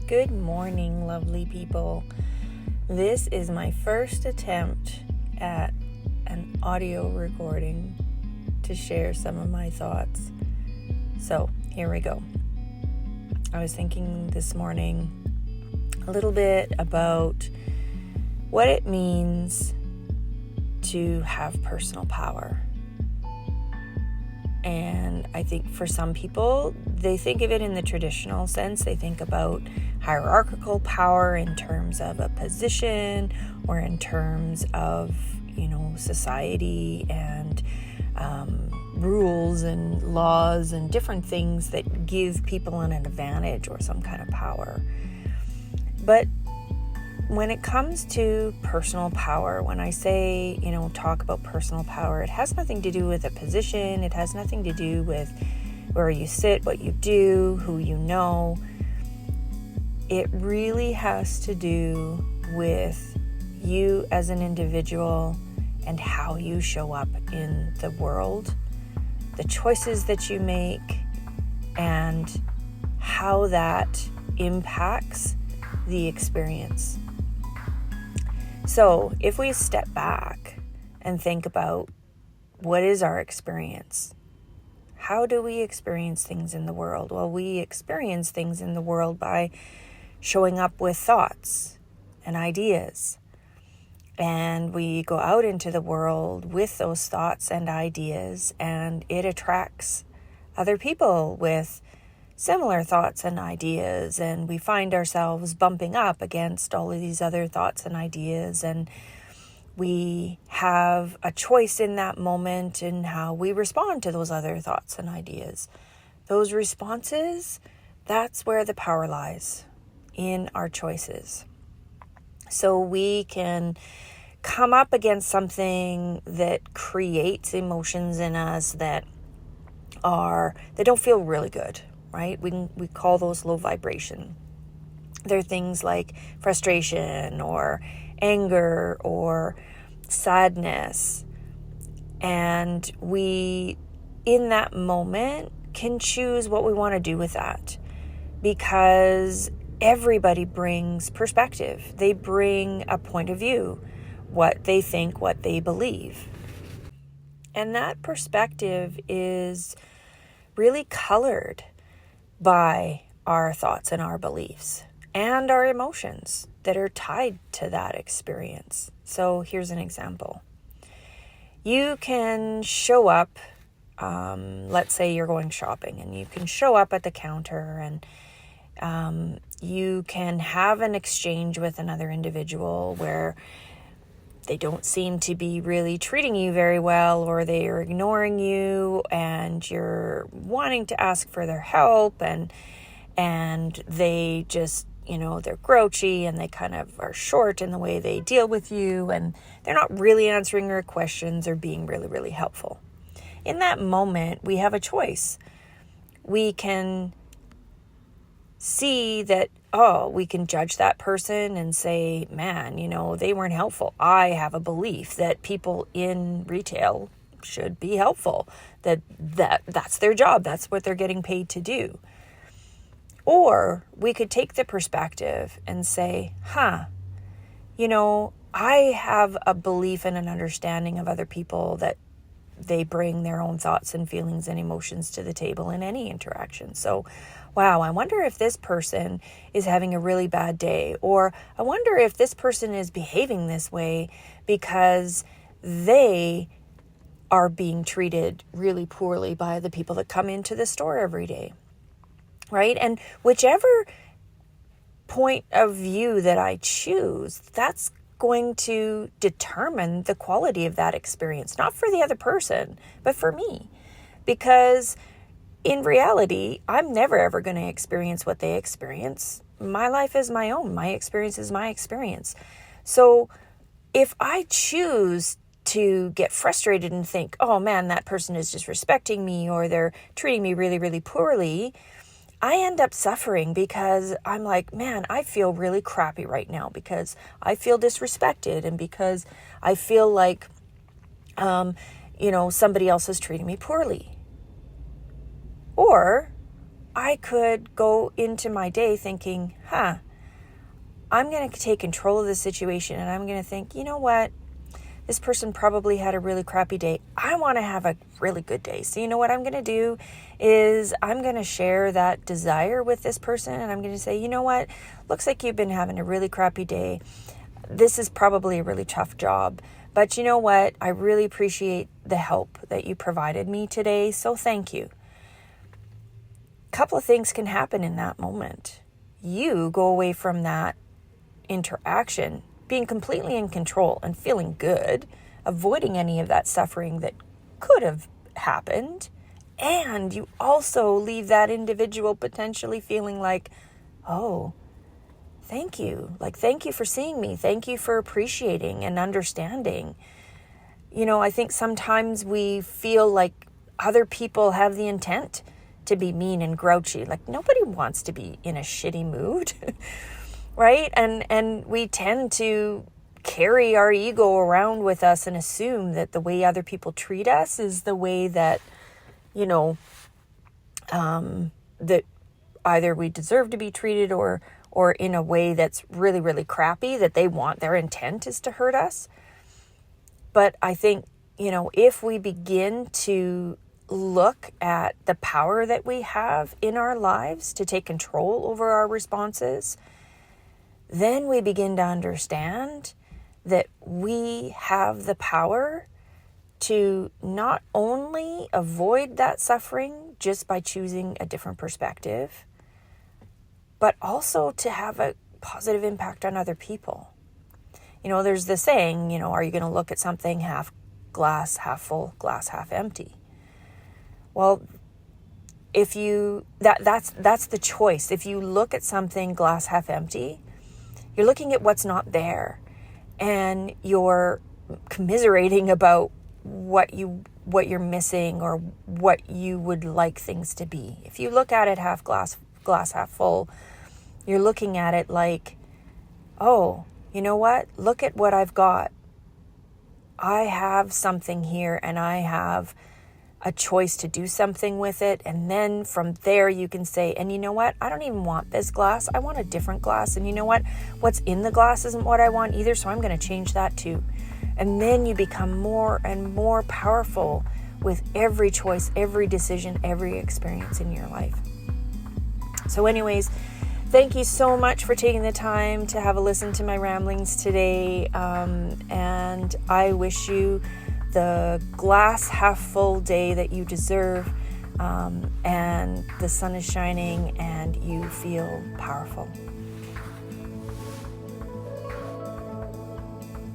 Good morning, lovely people. This is my first attempt at an audio recording to share some of my thoughts. So, here we go. I was thinking this morning a little bit about what it means to have personal power. And I think for some people, they think of it in the traditional sense. They think about hierarchical power in terms of a position or in terms of, society and rules and laws and different things that give people an advantage or some kind of power. But when it comes to personal power, when I say, talk about personal power, it has nothing to do with a position. It has nothing to do with where you sit, what you do, who you know. It really has to do with you as an individual and how you show up in the world, the choices that you make, and how that impacts the experience. So if we step back and think about what is our experience, how do we experience things in the world? Well, we experience things in the world by showing up with thoughts and ideas. And we go out into the world with those thoughts and ideas, and it attracts other people with similar thoughts and ideas, and we find ourselves bumping up against all of these other thoughts and ideas, and we have a choice in that moment in how we respond to those other thoughts and ideas. Those responses, that's where the power lies, in our choices. So we can come up against something that creates emotions in us that don't feel really good. Right? We call those low vibration. They're things like frustration or anger or sadness. And we, in that moment, can choose what we want to do with that, because everybody brings perspective. They bring a point of view, what they think, what they believe. And that perspective is really colored by our thoughts and our beliefs and our emotions that are tied to that experience. So here's an example. You can show up, let's say you're going shopping, and you can show up at the counter and you can have an exchange with another individual where they don't seem to be really treating you very well, or they are ignoring you, and you're wanting to ask for their help, and they just, they're grouchy, and they kind of are short in the way they deal with you, and they're not really answering your questions or being really, really helpful. In that moment, we have a choice. We can see that, we can judge that person and say, man, they weren't helpful. I have a belief that people in retail should be helpful, that's their job. That's what they're getting paid to do. Or we could take the perspective and say, I have a belief and an understanding of other people that they bring their own thoughts and feelings and emotions to the table in any interaction. So, wow, I wonder if this person is having a really bad day, or I wonder if this person is behaving this way because they are being treated really poorly by the people that come into the store every day, right? And whichever point of view that I choose, that's going to determine the quality of that experience, not for the other person, but for me. Because in reality, I'm never ever going to experience what they experience. My life is my own. My experience is my experience. So if I choose to get frustrated and think, oh man, that person is disrespecting me, or they're treating me really, really poorly, I end up suffering because I'm like, man, I feel really crappy right now because I feel disrespected and because I feel like, somebody else is treating me poorly. Or I could go into my day thinking, I'm going to take control of the situation, and I'm going to think, you know what? This person probably had a really crappy day. I want to have a really good day. So you know what I'm going to do is I'm going to share that desire with this person, and I'm going to say, you know what? Looks like you've been having a really crappy day. This is probably a really tough job. But you know what? I really appreciate the help that you provided me today. So thank you. A couple of things can happen in that moment. You go away from that interaction being completely in control and feeling good, avoiding any of that suffering that could have happened. And you also leave that individual potentially feeling like, oh, thank you. Like, thank you for seeing me. Thank you for appreciating and understanding. You know, I think sometimes we feel like other people have the intent to be mean and grouchy. Like, nobody wants to be in a shitty mood. Right? And we tend to carry our ego around with us and assume that the way other people treat us is the way that, you know, that either we deserve to be treated or in a way that's really, really crappy, that they want, their intent is to hurt us. But I think, you know, if we begin to look at the power that we have in our lives to take control over our responses, then we begin to understand that we have the power to not only avoid that suffering just by choosing a different perspective, but also to have a positive impact on other people. You know, there's the saying, you know, are you going to look at something half glass, half full, glass half empty? Well, if you, that's the choice. If you look at something glass half empty, you're looking at what's not there, and you're commiserating about what you're missing or what you would like things to be. If you look at it half glass half full, you're looking at it like, oh, you know what? Look at what I've got. I have something here, and I have a choice to do something with it. And then from there you can say, and you know what? I don't even want this glass. I want a different glass. And you know what? What's in the glass isn't what I want either. So I'm going to change that too. And then you become more and more powerful with every choice, every decision, every experience in your life. So anyways, thank you so much for taking the time to have a listen to my ramblings today. And I wish you the glass half full day that you deserve, and the sun is shining and you feel powerful.